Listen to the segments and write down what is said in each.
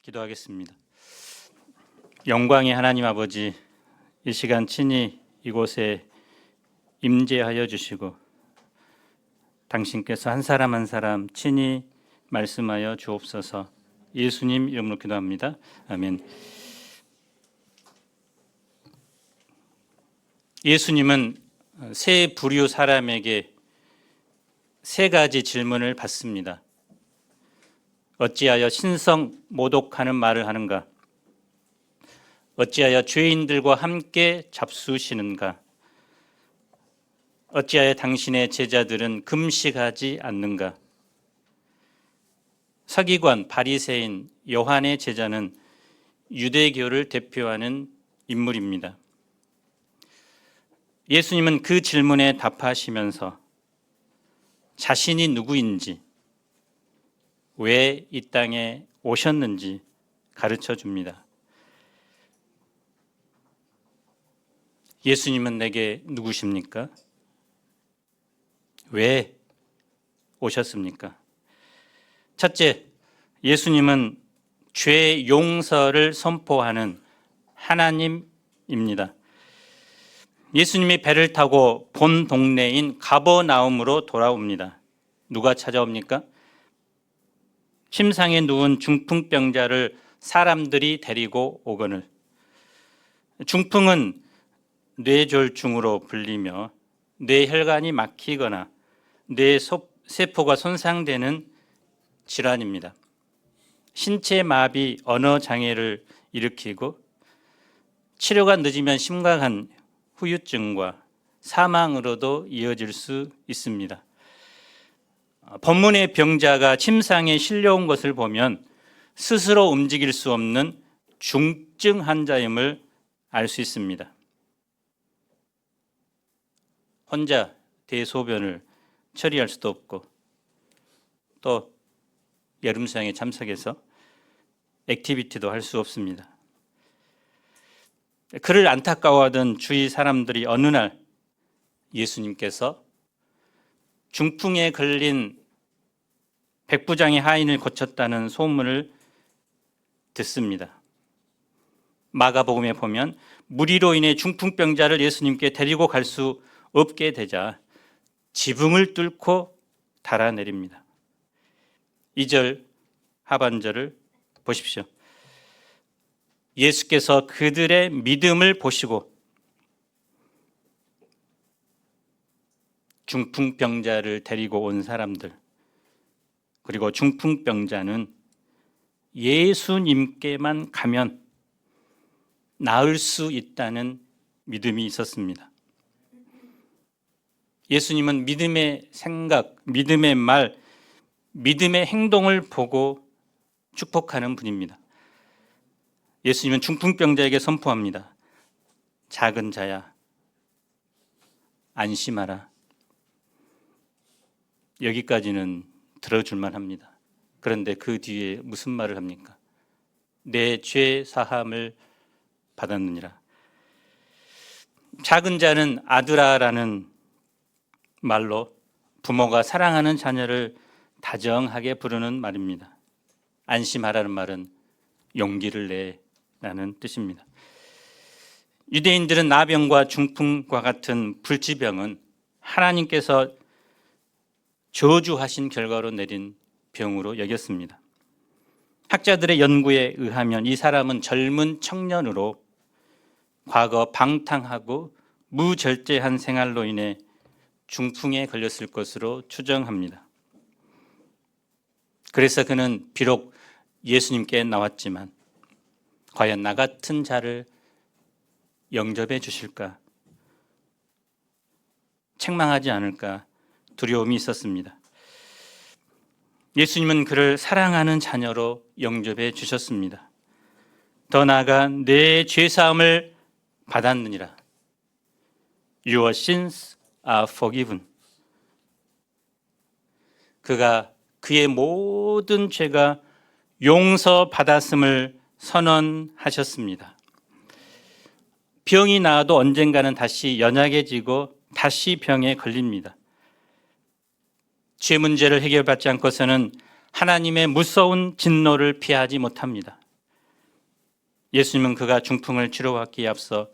기도하겠습니다. 영광의 하나님 아버지, 이 시간 친히 이곳에 임재하여 주시고 당신께서 한 사람 한 사람 친히 말씀하여 주옵소서. 예수님 이름으로 기도합니다. 아멘. 예수님은 세 부류 사람에게 세 가지 질문을 받습니다. 어찌하여 신성 모독하는 말을 하는가? 어찌하여 죄인들과 함께 잡수시는가? 어찌하여 당신의 제자들은 금식하지 않는가? 서기관 바리새인 요한의 제자는 유대교를 대표하는 인물입니다. 예수님은 그 질문에 답하시면서 자신이 누구인지, 왜 이 땅에 오셨는지 가르쳐 줍니다. 예수님은 내게 누구십니까? 왜 오셨습니까? 첫째, 예수님은 죄 용서를 선포하는 하나님입니다. 예수님이 배를 타고 본 동네인 가버나움으로 돌아옵니다. 누가 찾아옵니까? 침상에 누운 중풍병자를 사람들이 데리고 오거늘. 중풍은 뇌졸중으로 불리며 뇌혈관이 막히거나 뇌 세포가 손상되는 질환입니다. 신체 마비, 언어 장애를 일으키고 치료가 늦으면 심각한 후유증과 사망으로도 이어질 수 있습니다. 본문의 병자가 침상에 실려온 것을 보면 스스로 움직일 수 없는 중증 환자임을 알 수 있습니다. 혼자 대소변을 처리할 수도 없고 또 여름수양에 참석해서 액티비티도 할 수 없습니다. 그를 안타까워하던 주위 사람들이 어느 날 예수님께서 중풍에 걸린 백부장의 하인을 고쳤다는 소문을 듣습니다. 마가복음에 보면 무리로 인해 중풍병자를 예수님께 데리고 갈 수 없게 되자 지붕을 뚫고 달아내립니다. 2절 하반절을 보십시오. 예수께서 그들의 믿음을 보시고 중풍병자를 데리고 온 사람들, 그리고 중풍병자는 예수님께만 가면 나을 수 있다는 믿음이 있었습니다. 예수님은 믿음의 생각, 믿음의 말, 믿음의 행동을 보고 축복하는 분입니다. 예수님은 중풍병자에게 선포합니다. 작은 자야, 안심하라. 여기까지는 들어줄만 합니다. 그런데 그 뒤에 무슨 말을 합니까? 내 죄 사함을 받았느니라. 작은 자는 아들아라는 말로 부모가 사랑하는 자녀를 다정하게 부르는 말입니다. 안심하라는 말은 용기를 내라는 뜻입니다. 유대인들은 나병과 중풍과 같은 불치병은 하나님께서 저주하신 결과로 내린 병으로 여겼습니다. 학자들의 연구에 의하면 이 사람은 젊은 청년으로 과거 방탕하고 무절제한 생활로 인해 중풍에 걸렸을 것으로 추정합니다. 그래서 그는 비록 예수님께 나왔지만 과연 나 같은 자를 영접해 주실까? 책망하지 않을까? 두려움이 있었습니다. 예수님은 그를 사랑하는 자녀로 영접해 주셨습니다. 더 나아가 내 죄사함을 받았느니라. Your sins are forgiven. 그가 그의 모든 죄가 용서받았음을 선언하셨습니다. 병이 나아도 언젠가는 다시 연약해지고 다시 병에 걸립니다. 죄 문제를 해결받지 않고서는 하나님의 무서운 진노를 피하지 못합니다. 예수님은 그가 중풍을 치료받기에 앞서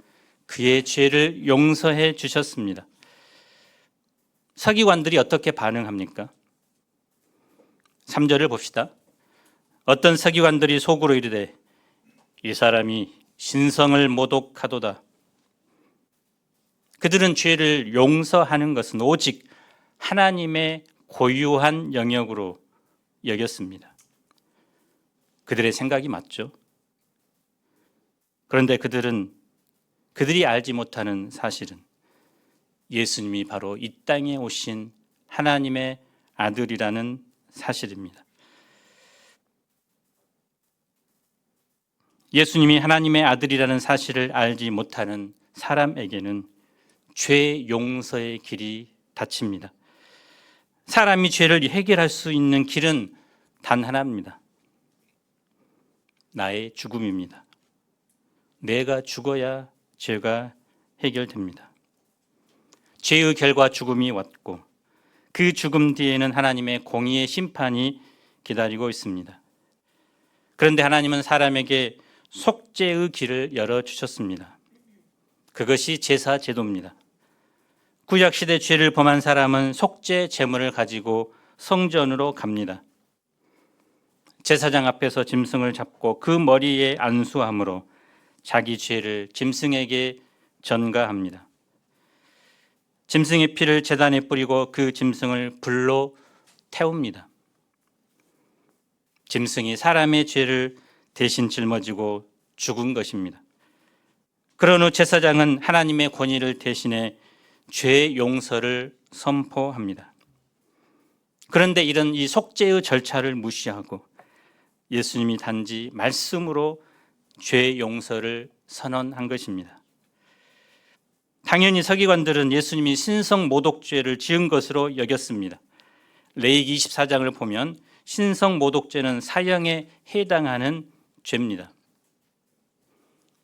그의 죄를 용서해 주셨습니다. 서기관들이 어떻게 반응합니까? 3절을 봅시다. 어떤 서기관들이 속으로 이르되 이 사람이 신성을 모독하도다. 그들은 죄를 용서하는 것은 오직 하나님의 고유한 영역으로 여겼습니다. 그들의 생각이 맞죠. 그런데 그들이 알지 못하는 사실은 예수님이 바로 이 땅에 오신 하나님의 아들이라는 사실입니다. 예수님이 하나님의 아들이라는 사실을 알지 못하는 사람에게는 죄 용서의 길이 닫힙니다. 사람이 죄를 해결할 수 있는 길은 단 하나입니다. 나의 죽음입니다. 내가 죽어야 죄가 해결됩니다. 죄의 결과 죽음이 왔고 그 죽음 뒤에는 하나님의 공의의 심판이 기다리고 있습니다. 그런데 하나님은 사람에게 속죄의 길을 열어주셨습니다. 그것이 제사 제도입니다. 구약시대 죄를 범한 사람은 속죄 제물을 가지고 성전으로 갑니다. 제사장 앞에서 짐승을 잡고 그 머리에 안수함으로 자기 죄를 짐승에게 전가합니다. 짐승의 피를 제단에 뿌리고 그 짐승을 불로 태웁니다. 짐승이 사람의 죄를 대신 짊어지고 죽은 것입니다. 그런 후 제사장은 하나님의 권위를 대신해 죄 용서를 선포합니다. 그런데 이런 이 속죄의 절차를 무시하고 예수님이 단지 말씀으로 죄 용서를 선언한 것입니다. 당연히 서기관들은 예수님이 신성 모독죄를 지은 것으로 여겼습니다. 레위기 24장을 보면 신성 모독죄는 사형에 해당하는 죄입니다.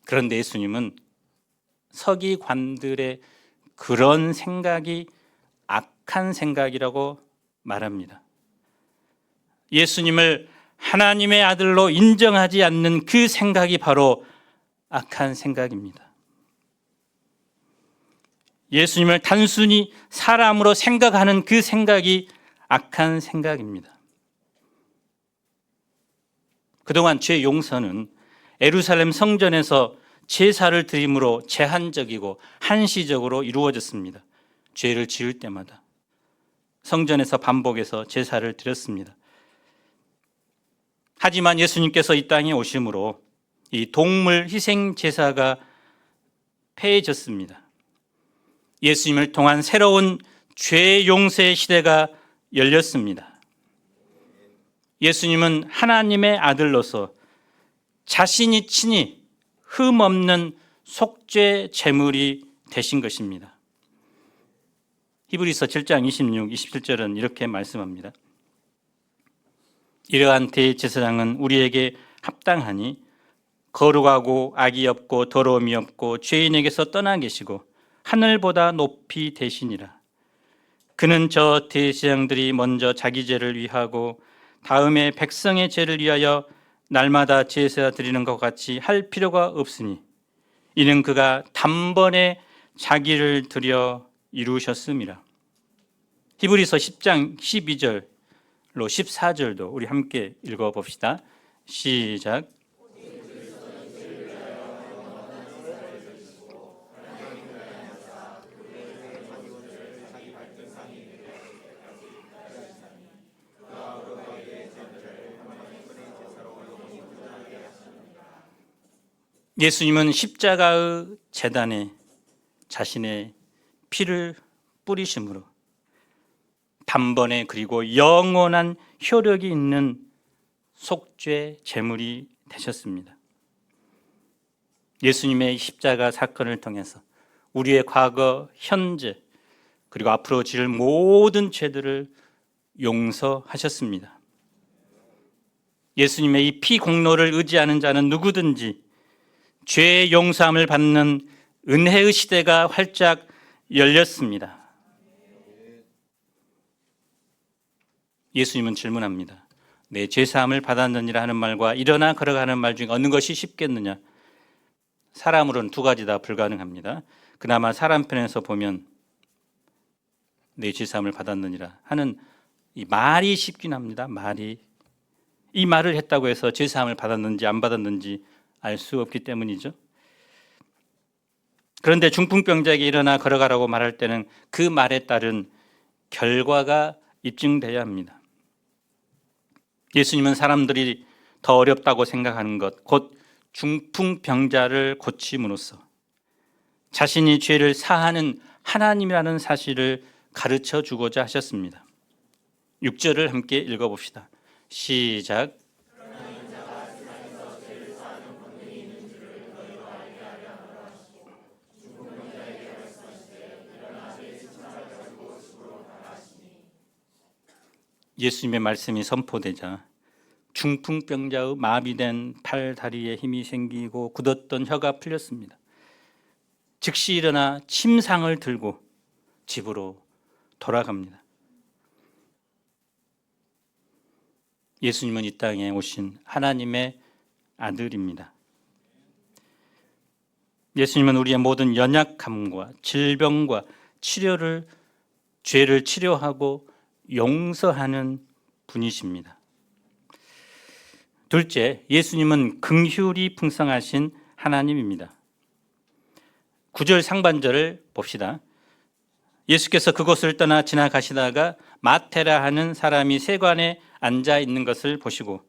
그런데 예수님은 서기관들의 그런 생각이 악한 생각이라고 말합니다. 예수님을 하나님의 아들로 인정하지 않는 그 생각이 바로 악한 생각입니다. 예수님을 단순히 사람으로 생각하는 그 생각이 악한 생각입니다. 그동안 죄 용서는 예루살렘 성전에서 제사를 드림으로 제한적이고 한시적으로 이루어졌습니다. 죄를 지을 때마다 성전에서 반복해서 제사를 드렸습니다. 하지만 예수님께서 이 땅에 오심으로 이 동물 희생 제사가 폐해졌습니다. 예수님을 통한 새로운 죄 용서의 시대가 열렸습니다. 예수님은 하나님의 아들로서 자신이 친히 흠없는 속죄 제물이 되신 것입니다. 히브리서 7장 26, 27절은 이렇게 말씀합니다. 이러한 대제사장은 우리에게 합당하니 거룩하고 악이 없고 더러움이 없고 죄인에게서 떠나 계시고 하늘보다 높이 되시니라. 그는 저 대제사장들이 먼저 자기 죄를 위하고 다음에 백성의 죄를 위하여 날마다 제사 드리는 것 같이 할 필요가 없으니 이는 그가 단번에 자기를 드려 이루셨음이라. 히브리서 10장 12절로 14절도 우리 함께 읽어봅시다. 시작. 예수님은 십자가의 제단에 자신의 피를 뿌리심으로 단번에 그리고 영원한 효력이 있는 속죄 제물이 되셨습니다. 예수님의 십자가 사건을 통해서 우리의 과거, 현재 그리고 앞으로 지을 모든 죄들을 용서하셨습니다. 예수님의 이 피 공로를 의지하는 자는 누구든지 죄의 용서함을 받는 은혜의 시대가 활짝 열렸습니다. 예수님은 질문합니다. 내 죄사함을 받았느니라 하는 말과 일어나 걸어가는 말 중에 어느 것이 쉽겠느냐? 사람으로는 두 가지 다 불가능합니다. 그나마 사람 편에서 보면 내 죄사함을 받았느니라 하는 이 말이 쉽긴 합니다. 말이 이 말을 했다고 해서 죄사함을 받았는지 안 받았는지 알 수 없기 때문이죠. 그런데 중풍병자에게 일어나 걸어가라고 말할 때는 그 말에 따른 결과가 입증돼야 합니다. 예수님은 사람들이 더 어렵다고 생각하는 것, 곧 중풍병자를 고침으로써 자신이 죄를 사하는 하나님이라는 사실을 가르쳐 주고자 하셨습니다. 6절을 함께 읽어봅시다. 시작. 예수님의 말씀이 선포되자 중풍병자의 마비된 팔, 다리에 힘이 생기고 굳었던 혀가 풀렸습니다. 즉시 일어나 침상을 들고 집으로 돌아갑니다. 예수님은 이 땅에 오신 하나님의 아들입니다. 예수님은 우리의 모든 연약함과 질병과 죄를 치료하고 용서하는 분이십니다. 둘째, 예수님은 긍휼이 풍성하신 하나님입니다. 9절 상반절을 봅시다. 예수께서 그곳을 떠나 지나가시다가 마테라 하는 사람이 세관에 앉아 있는 것을 보시고,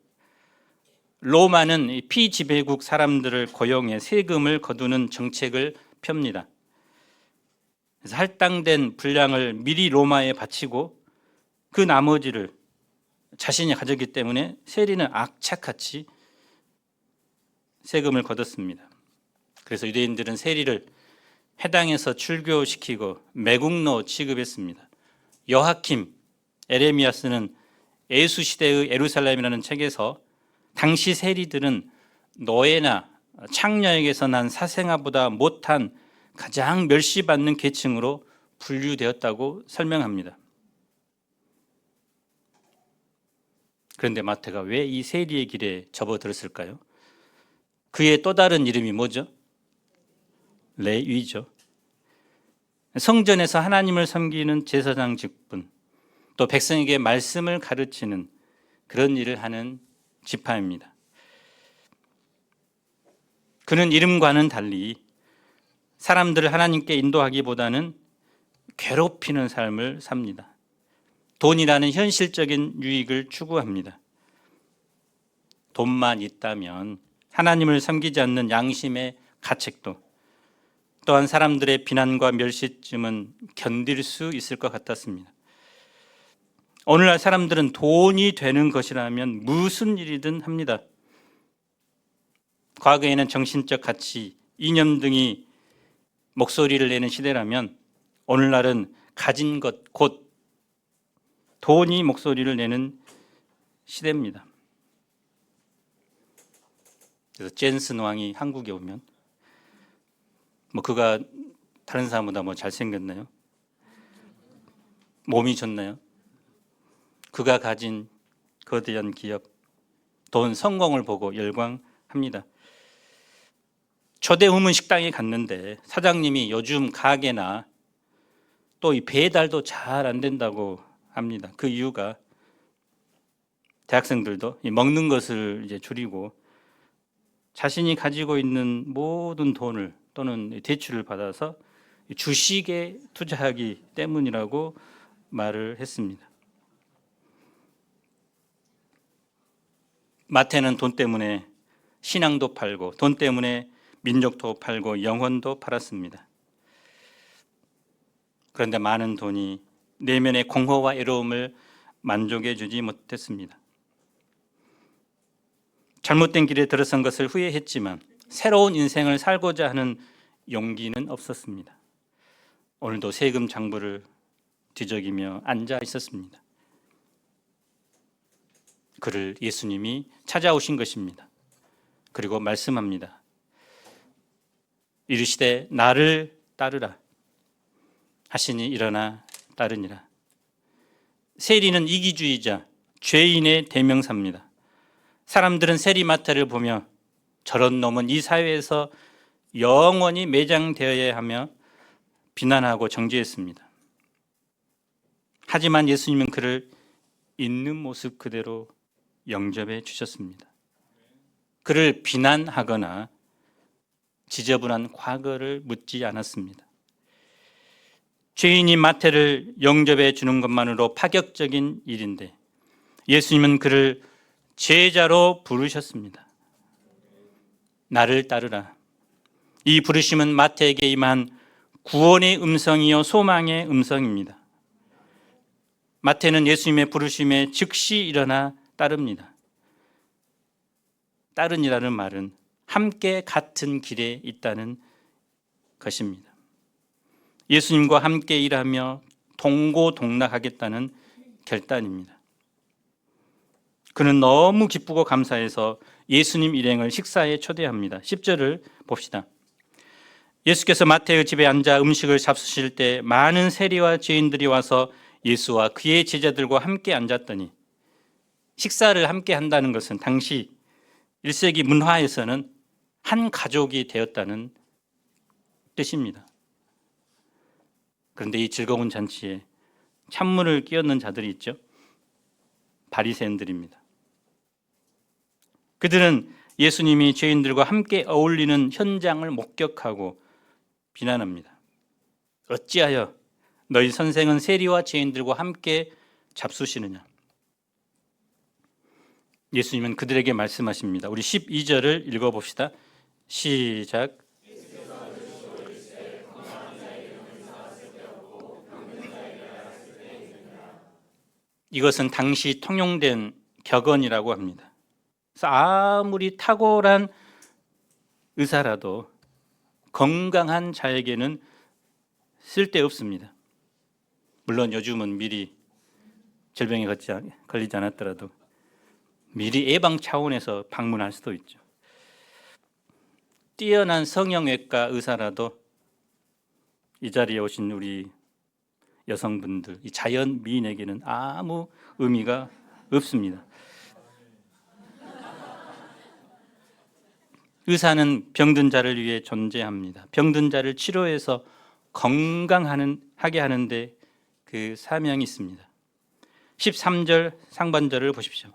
로마는 피지배국 사람들을 고용해 세금을 거두는 정책을 펴니다. 그래서 할당된 분량을 미리 로마에 바치고 그 나머지를 자신이 가졌기 때문에 세리는 악착같이 세금을 거뒀습니다. 그래서 유대인들은 세리를 회당에서 출교시키고 매국노 취급했습니다. 여하킴, 에레미야스는 예수 시대의 예루살렘이라는 책에서 당시 세리들은 노예나 창녀에게서 난 사생아보다 못한 가장 멸시받는 계층으로 분류되었다고 설명합니다. 그런데 마태가 왜 이 세리의 길에 접어들었을까요? 그의 또 다른 이름이 뭐죠? 레위죠. 성전에서 하나님을 섬기는 제사장 직분, 또 백성에게 말씀을 가르치는 그런 일을 하는 지파입니다. 그는 이름과는 달리 사람들을 하나님께 인도하기보다는 괴롭히는 삶을 삽니다. 돈이라는 현실적인 유익을 추구합니다. 돈만 있다면 하나님을 섬기지 않는 양심의 가책도, 또한 사람들의 비난과 멸시쯤은 견딜 수 있을 것 같았습니다. 오늘날 사람들은 돈이 되는 것이라면 무슨 일이든 합니다. 과거에는 정신적 가치, 이념 등이 목소리를 내는 시대라면 오늘날은 가진 것, 곧 돈이 목소리를 내는 시대입니다. 그래서 젠슨 왕이 한국에 오면 그가 다른 사람보다 잘생겼나요? 몸이 좋나요? 그가 가진 거대한 기업, 돈, 성공을 보고 열광합니다. 초대 후문 식당에 갔는데 사장님이 요즘 가게나 또 이 배달도 잘 안 된다고 합니다. 그 이유가 대학생들도 먹는 것을 이제 줄이고 자신이 가지고 있는 모든 돈을 또는 대출을 받아서 주식에 투자하기 때문이라고 말을 했습니다. 마태는 돈 때문에 신앙도 팔고 돈 때문에 민족도 팔고 영혼도 팔았습니다. 그런데 많은 돈이 내면의 공허와 외로움을 만족해 주지 못했습니다. 잘못된 길에 들어선 것을 후회했지만 새로운 인생을 살고자 하는 용기는 없었습니다. 오늘도 세금 장부를 뒤적이며 앉아 있었습니다. 그를 예수님이 찾아오신 것입니다. 그리고 말씀합니다. 이르시되 나를 따르라 하시니 일어나 따르니라. 세리는 이기주의자, 죄인의 대명사입니다. 사람들은 세리 마태를 보며 저런 놈은 이 사회에서 영원히 매장되어야 하며 비난하고 정죄했습니다. 하지만 예수님은 그를 있는 모습 그대로 영접해 주셨습니다. 그를 비난하거나 지저분한 과거를 묻지 않았습니다. 죄인인 마태를 영접해 주는 것만으로 파격적인 일인데 예수님은 그를 제자로 부르셨습니다. 나를 따르라. 이 부르심은 마태에게 임한 구원의 음성이요 소망의 음성입니다. 마태는 예수님의 부르심에 즉시 일어나 따릅니다. 따르니라는 말은 함께 같은 길에 있다는 것입니다. 예수님과 함께 일하며 동고동락하겠다는 결단입니다. 그는 너무 기쁘고 감사해서 예수님 일행을 식사에 초대합니다. 10절을 봅시다. 예수께서 마태의 집에 앉아 음식을 잡수실 때 많은 세리와 죄인들이 와서 예수와 그의 제자들과 함께 앉았더니, 식사를 함께 한다는 것은 당시 1세기 문화에서는 한 가족이 되었다는 뜻입니다. 그런데 이 즐거운 잔치에 찬물을 끼얹는 자들이 있죠. 바리새인들입니다. 그들은 예수님이 죄인들과 함께 어울리는 현장을 목격하고 비난합니다. 어찌하여 너희 선생은 세리와 죄인들과 함께 잡수시느냐? 예수님은 그들에게 말씀하십니다. 우리 12절을 읽어봅시다. 시작. 이것은 당시 통용된 격언이라고 합니다. 그래서 아무리 탁월한 의사라도 건강한 자에게는 쓸데없습니다. 물론 요즘은 미리 질병에 걸리지 않았더라도 미리 예방 차원에서 방문할 수도 있죠. 뛰어난 성형외과 의사라도 이 자리에 오신 우리 여성분들, 이 자연 미인에게는 아무 의미가 없습니다. 의사는 병든 자를 위해 존재합니다. 병든 자를 치료해서 건강하게 하는데 그 사명이 있습니다. 13절 상반절을 보십시오.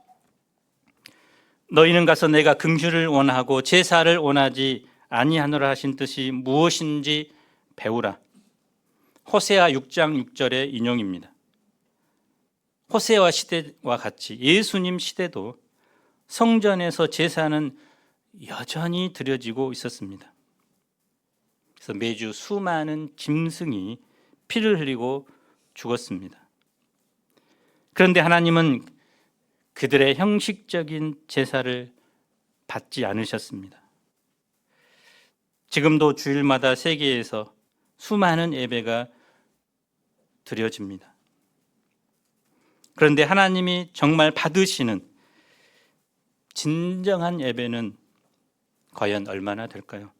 너희는 가서 내가 긍휼을 원하고 제사를 원하지 아니하노라 하신 뜻이 무엇인지 배우라. 호세아 6장 6절의 인용입니다. 호세아 시대와 같이 예수님 시대도 성전에서 제사는 여전히 드려지고 있었습니다. 그래서 매주 수많은 짐승이 피를 흘리고 죽었습니다. 그런데 하나님은 그들의 형식적인 제사를 받지 않으셨습니다. 지금도 주일마다 세계에서 수많은 예배가 드려집니다. 그런데 하나님이 정말 받으시는 진정한 예배는 과연 얼마나 될까요?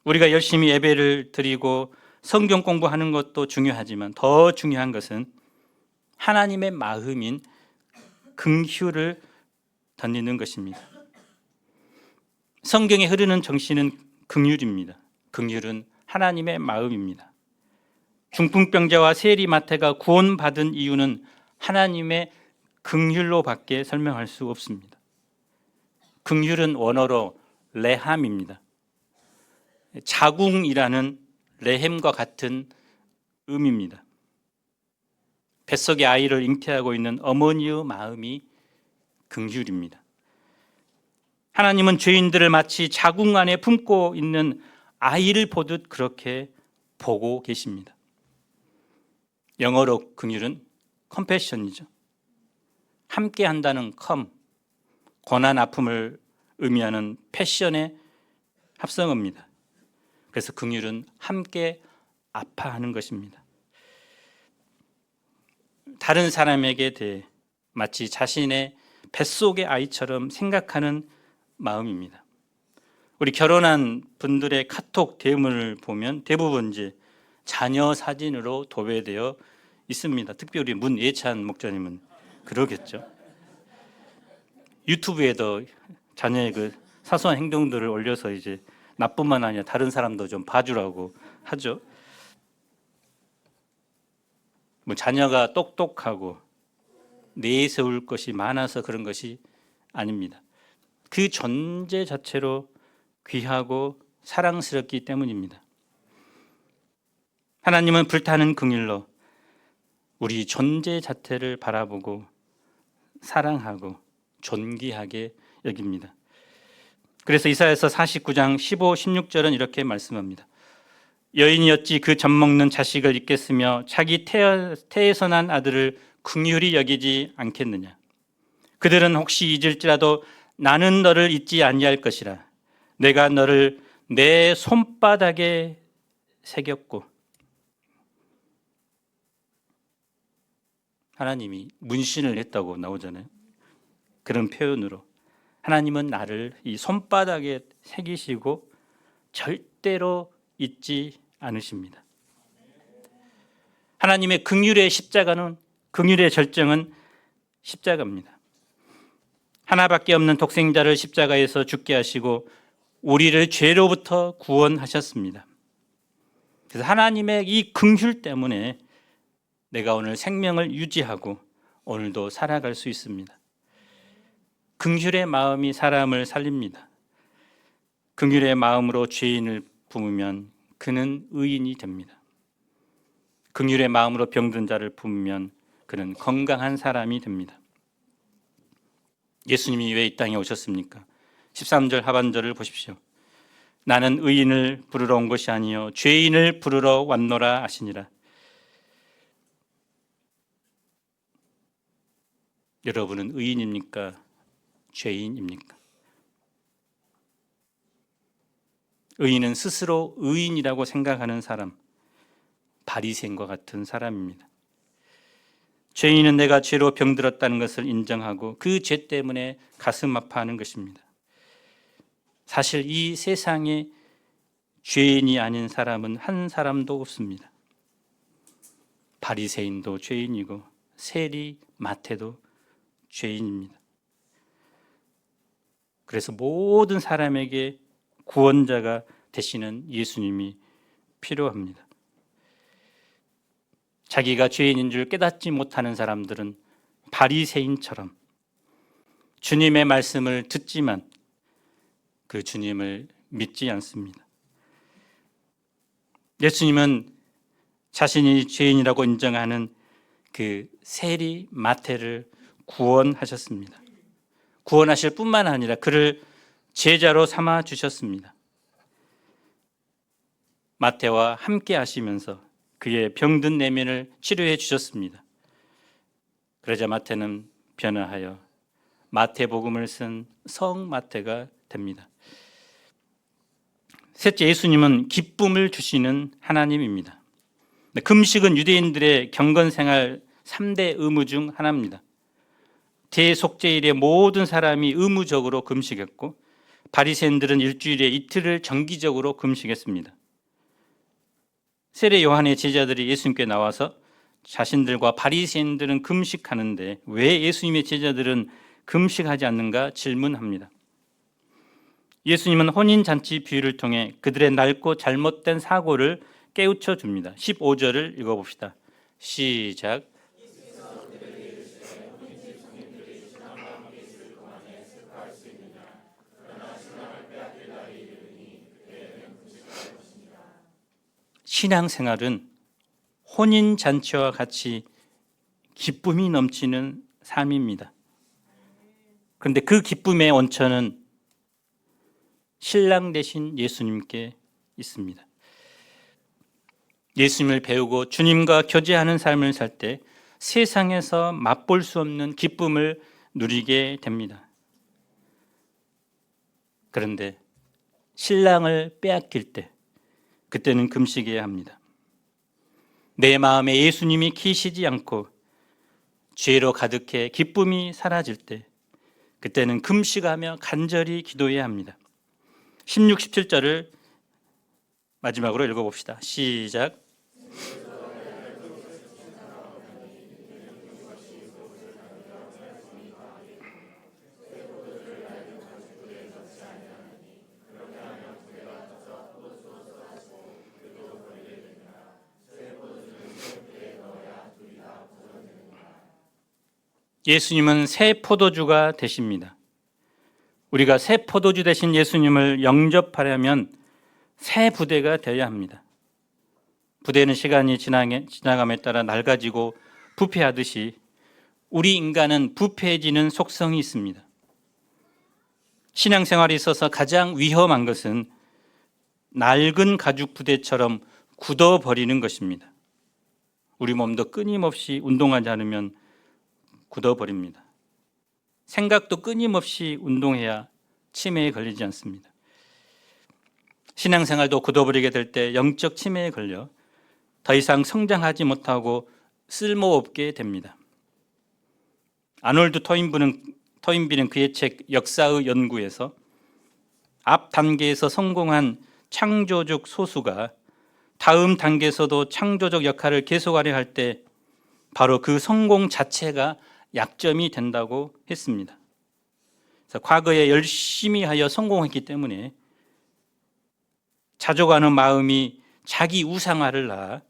우리가 열심히 예배를 드리고 성경 공부하는 것도 중요하지만 더 중요한 것은 하나님의 마음인 긍휼을 덧입는 것입니다. 성경에 흐르는 정신은 긍휼입니다. 긍휼은 하나님의 마음입니다. 중풍병자와 세리 마태가 구원받은 이유는 하나님의 긍휼로밖에 설명할 수 없습니다. 긍휼은 원어로 레함입니다. 자궁이라는 레햄과 같은 의미입니다. 뱃속에 아이를 잉태하고 있는 어머니의 마음이 긍휼입니다. 하나님은 죄인들을 마치 자궁 안에 품고 있는 아이를 보듯 그렇게 보고 계십니다. 영어로 긍휼은 컴패션이죠. 함께 한다는 고난 아픔을 의미하는 패션의 합성어입니다. 그래서 긍휼은 함께 아파하는 것입니다. 다른 사람에게 대해 마치 자신의 뱃속의 아이처럼 생각하는 마음입니다. 우리 결혼한 분들의 카톡 대문을 보면 대부분 이제 자녀 사진으로 도배되어 있습니다. 특별히 문예찬 목사님은 그러겠죠. 유튜브에도 자녀의 그 사소한 행동들을 올려서 이제 나뿐만 아니라 다른 사람도 좀 봐주라고 하죠. 뭐 자녀가 똑똑하고 내세울 것이 많아서 그런 것이 아닙니다. 그 존재 자체로 귀하고 사랑스럽기 때문입니다. 하나님은 불타는 긍휼로 우리 존재 자체를 바라보고 사랑하고 존귀하게 여깁니다. 그래서 이사야서 49장 15, 16절은 이렇게 말씀합니다. 여인이 어찌 그 젖먹는 자식을 잊겠으며 자기 태에서 난 아들을 긍휼히 여기지 않겠느냐. 그들은 혹시 잊을지라도 나는 너를 잊지 아니할 것이라. 내가 너를 내 손바닥에 새겼고. 하나님이 문신을 했다고 나오잖아요. 그런 표현으로 하나님은 나를 이 손바닥에 새기시고 절대로 잊지 않으십니다. 하나님의 긍휼의 십자가는, 긍휼의 절정은 십자가입니다. 하나밖에 없는 독생자를 십자가에서 죽게 하시고 우리를 죄로부터 구원하셨습니다. 그래서 하나님의 이 긍휼 때문에 내가 오늘 생명을 유지하고 오늘도 살아갈 수 있습니다. 긍휼의 마음이 사람을 살립니다. 긍휼의 마음으로 죄인을 품으면 그는 의인이 됩니다. 긍휼의 마음으로 병든 자를 품으면 그는 건강한 사람이 됩니다. 예수님이 왜 이 땅에 오셨습니까? 13절 하반절을 보십시오. 나는 의인을 부르러 온 것이 아니요 죄인을 부르러 왔노라 하시니라. 여러분은 의인입니까? 죄인입니까? 의인은 스스로 의인이라고 생각하는 사람, 바리새인과 같은 사람입니다. 죄인은 내가 죄로 병들었다는 것을 인정하고 그 죄 때문에 가슴 아파하는 것입니다. 사실 이 세상에 죄인이 아닌 사람은 한 사람도 없습니다. 바리새인도 죄인이고 세리, 마태도 죄인입니다. 그래서 모든 사람에게 구원자가 되시는 예수님이 필요합니다. 자기가 죄인인 줄 깨닫지 못하는 사람들은 바리새인처럼 주님의 말씀을 듣지만 그 주님을 믿지 않습니다. 예수님은 자신이 죄인이라고 인정하는 그 세리 마태를 구원하셨습니다. 구원하실 뿐만 아니라 그를 제자로 삼아 주셨습니다. 마태와 함께 하시면서 그의 병든 내면을 치료해 주셨습니다. 그러자 마태는 변화하여 마태복음을 쓴 성 마태가 됩니다. 셋째, 예수님은 기쁨을 주시는 하나님입니다. 금식은 유대인들의 경건생활 3대 의무 중 하나입니다. 대속죄일에 모든 사람이 의무적으로 금식했고 바리새인들은 일주일에 이틀을 정기적으로 금식했습니다. 세례 요한의 제자들이 예수님께 나와서 자신들과 바리새인들은 금식하는데 왜 예수님의 제자들은 금식하지 않는가 질문합니다. 예수님은 혼인잔치 비유를 통해 그들의 낡고 잘못된 사고를 깨우쳐 줍니다. 15절을 읽어봅시다. 시작. 신앙생활은 혼인잔치와 같이 기쁨이 넘치는 삶입니다. 그런데 그 기쁨의 원천은 신랑 되신 예수님께 있습니다. 예수님을 배우고 주님과 교제하는 삶을 살 때 세상에서 맛볼 수 없는 기쁨을 누리게 됩니다. 그런데 신랑을 빼앗길 때 그때는 금식해야 합니다. 내 마음에 예수님이 계시지 않고 죄로 가득해 기쁨이 사라질 때 그때는 금식하며 간절히 기도해야 합니다. 16, 17절을 마지막으로 읽어봅시다. 시작. 예수님은 새 포도주가 되십니다. 우리가 새 포도주 되신 예수님을 영접하려면 새 부대가 되어야 합니다. 부대는 시간이 지나감에 따라 낡아지고 부패하듯이 우리 인간은 부패해지는 속성이 있습니다. 신앙생활에 있어서 가장 위험한 것은 낡은 가죽 부대처럼 굳어버리는 것입니다. 우리 몸도 끊임없이 운동하지 않으면 굳어버립니다. 생각도 끊임없이 운동해야 치매에 걸리지 않습니다. 신앙생활도 굳어버리게 될 때 영적 치매에 걸려 더 이상 성장하지 못하고 쓸모없게 됩니다. 아놀드 토인비는 그의 책 역사의 연구에서 앞 단계에서 성공한 창조적 소수가 다음 단계에서도 창조적 역할을 계속하려 할 때 바로 그 성공 자체가 약점이 된다고 했습니다. 그래서 과거에 열심히 하여 성공했기 때문에 자족하는 마음이 자기 우상화를 낳아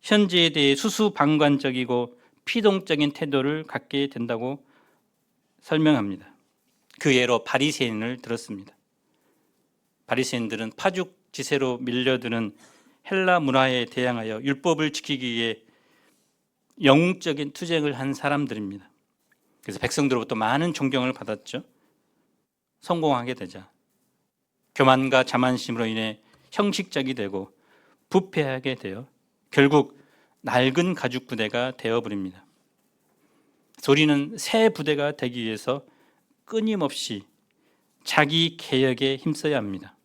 현재에 대해 수수방관적이고 피동적인 태도를 갖게 된다고 설명합니다. 그 예로 바리새인을 들었습니다. 바리새인들은 파죽지세로 밀려드는 헬라 문화에 대항하여 율법을 지키기 위해 영웅적인 투쟁을 한 사람들입니다. 그래서 백성들로부터 많은 존경을 받았죠. 성공하게 되자 교만과 자만심으로 인해 형식적이 되고 부패하게 되어 결국 낡은 가죽 부대가 되어버립니다. 우리는 새 부대가 되기 위해서 끊임없이 자기 개혁에 힘써야 합니다.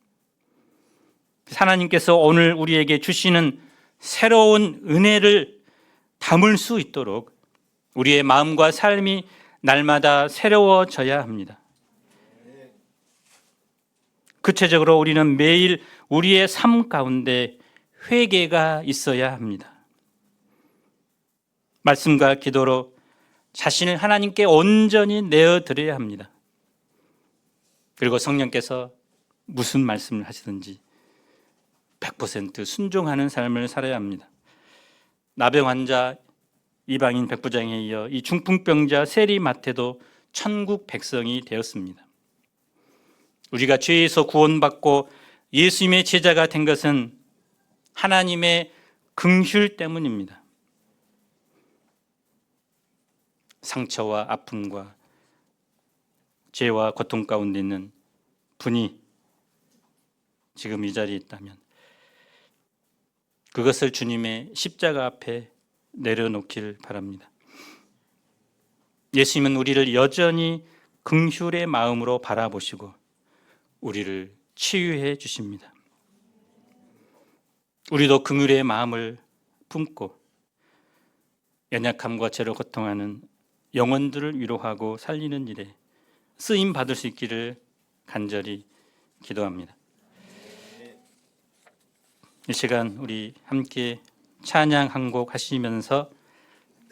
하나님께서 오늘 우리에게 주시는 새로운 은혜를 담을 수 있도록 우리의 마음과 삶이 날마다 새로워져야 합니다. 구체적으로 우리는 매일 우리의 삶 가운데 회개가 있어야 합니다. 말씀과 기도로 자신을 하나님께 온전히 내어드려야 합니다. 그리고 성령께서 무슨 말씀을 하시든지 100% 순종하는 삶을 살아야 합니다. 나병 환자 이방인 백부장에 이어 이 중풍병자 세리마태도 천국 백성이 되었습니다. 우리가 죄에서 구원받고 예수님의 제자가 된 것은 하나님의 긍휼 때문입니다. 상처와 아픔과 죄와 고통 가운데 있는 분이 지금 이 자리에 있다면 그것을 주님의 십자가 앞에 내려놓기를 바랍니다. 예수님은 우리를 여전히 긍휼의 마음으로 바라보시고 우리를 치유해 주십니다. 우리도 긍휼의 마음을 품고 연약함과 죄로 고통하는 영혼들을 위로하고 살리는 일에 쓰임 받을 수 있기를 간절히 기도합니다. 이 시간 우리 함께 찬양 한 곡 하시면서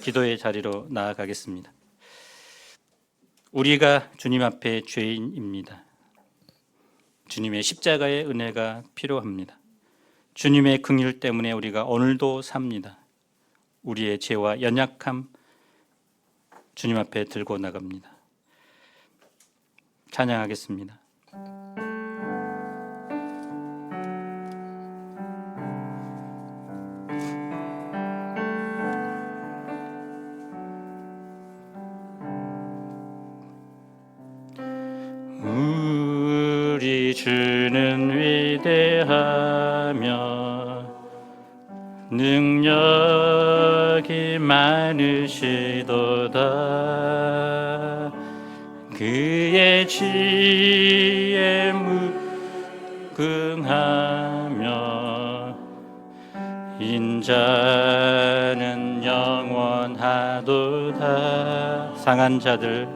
기도의 자리로 나아가겠습니다. 우리가 주님 앞에 죄인입니다. 주님의 십자가의 은혜가 필요합니다. 주님의 긍휼 때문에 우리가 오늘도 삽니다. 우리의 죄와 연약함 주님 앞에 들고 나갑니다. 찬양하겠습니다. 우리 주는 위대하며 능력이 많으시도다. 그의 지혜에 무궁하며 인자는 영원하도다. 상한 자들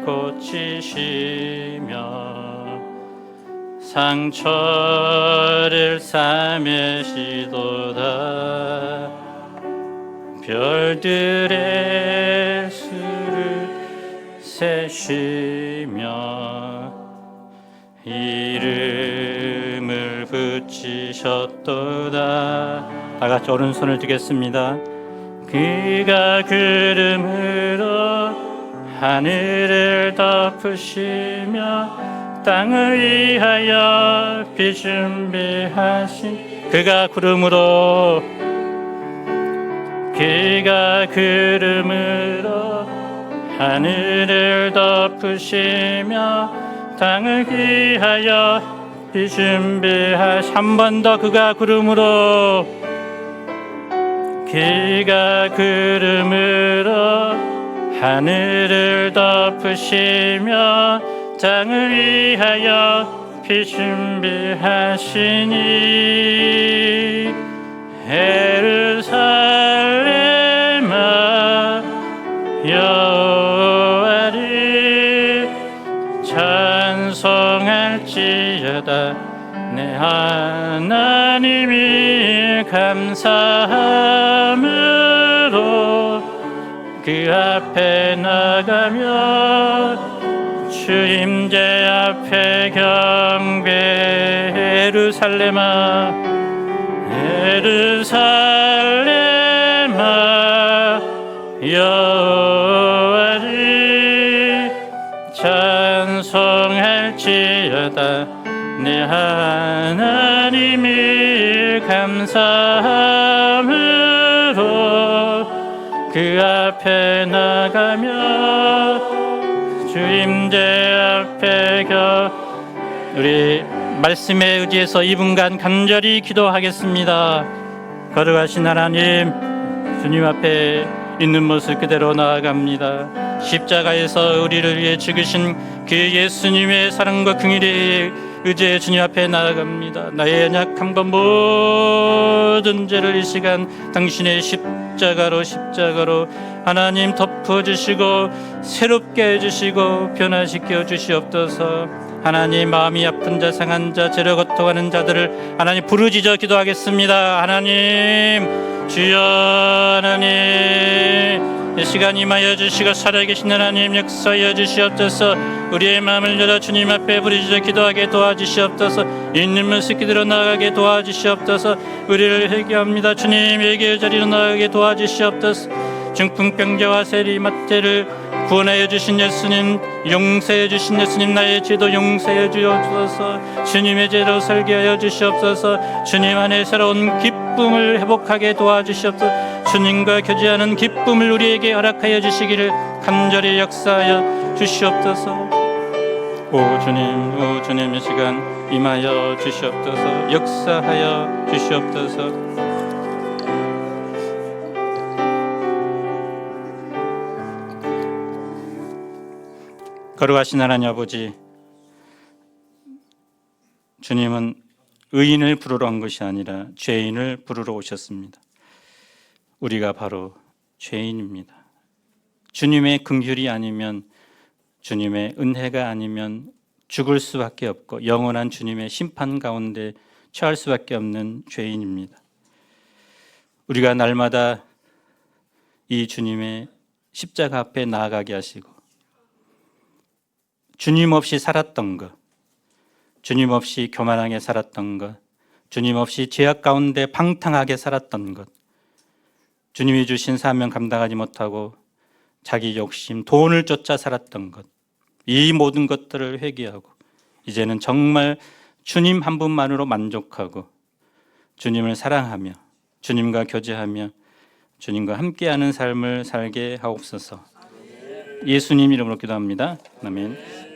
고치시며 상처를 싸매시도다. 별들의 수를 세시며 이름을 붙이셨도다. 다 같이 오른손을 드겠습니다. 그가 구름으로 하늘을 덮으시며 땅을 위하여 비 준비하신 그가 구름으로 하늘을 덮으시며 땅을 위하여 비 준비하신 한 번 더 그가 구름으로 하늘을 덮으시며 땅을 위하여 비 준비하시니 예루살렘아 여호와를 찬송할지어다. 내 하나님이 감사함으로 그 앞에 나가며 주 임재 앞에 경배. 예루살렘아 여호와를 찬송할지어다. 내 하나님이 감사함으로 그 앞에 나가며 주 임재 앞에 우리 말씀에 의지해서 2분간 간절히 기도하겠습니다. 거룩하신 하나님, 주님 앞에 있는 모습 그대로 나아갑니다. 십자가에서 우리를 위해 죽으신 그 예수님의 사랑과 긍휼에 의지해 주님 앞에 나아갑니다. 나의 연약함과 모든 죄를 이 시간 당신의 십자가로 하나님 덮어주시고 새롭게 해주시고 변화시켜 주시옵소서. 하나님, 마음이 아픈 자, 상한 자, 죄를 고통하는 자들을 하나님 부르짖어 기도하겠습니다. 하나님, 주여, 하나님 이 시간 임하여 주시고 살아계신 하나님 역사하여 주시옵소서. 우리의 마음을 열어 주님 앞에 부르짖어 기도하게 도와주시옵소서. 있는 모습 그대로 나아가게 도와주시옵소서. 우리를 회개합니다. 주님, 회개의 자리로 나아가게 도와주시옵소서. 중풍병자와 세리마태를 구원하여 주신 예수님, 용서해 주신 예수님, 나의 죄도 용서해 주옵소서. 주님의 죄로 설계하여 주시옵소서. 주님 안에 새로운 기쁨을 회복하게 도와주시옵소서. 주님과 교제하는 기쁨을 우리에게 허락하여 주시기를 간절히 역사하여 주시옵소서. 오 주님, 이 시간 임하여 주시옵소서. 역사하여 주시옵소서. 거룩하신 하나님 아버지, 주님은 의인을 부르러 온 것이 아니라 죄인을 부르러 오셨습니다. 우리가 바로 죄인입니다. 주님의 긍휼이 아니면, 주님의 은혜가 아니면 죽을 수밖에 없고 영원한 주님의 심판 가운데 처할 수밖에 없는 죄인입니다. 우리가 날마다 이 주님의 십자가 앞에 나아가게 하시고 주님 없이 살았던 것, 주님 없이 교만하게 살았던 것, 주님 없이 죄악 가운데 방탕하게 살았던 것, 주님이 주신 사명 감당하지 못하고 자기 욕심, 돈을 쫓아 살았던 것, 이 모든 것들을 회개하고 이제는 정말 주님 한 분만으로 만족하고 주님을 사랑하며 주님과 교제하며 주님과 함께하는 삶을 살게 하옵소서. 예수님 이름으로 기도합니다. 아멘.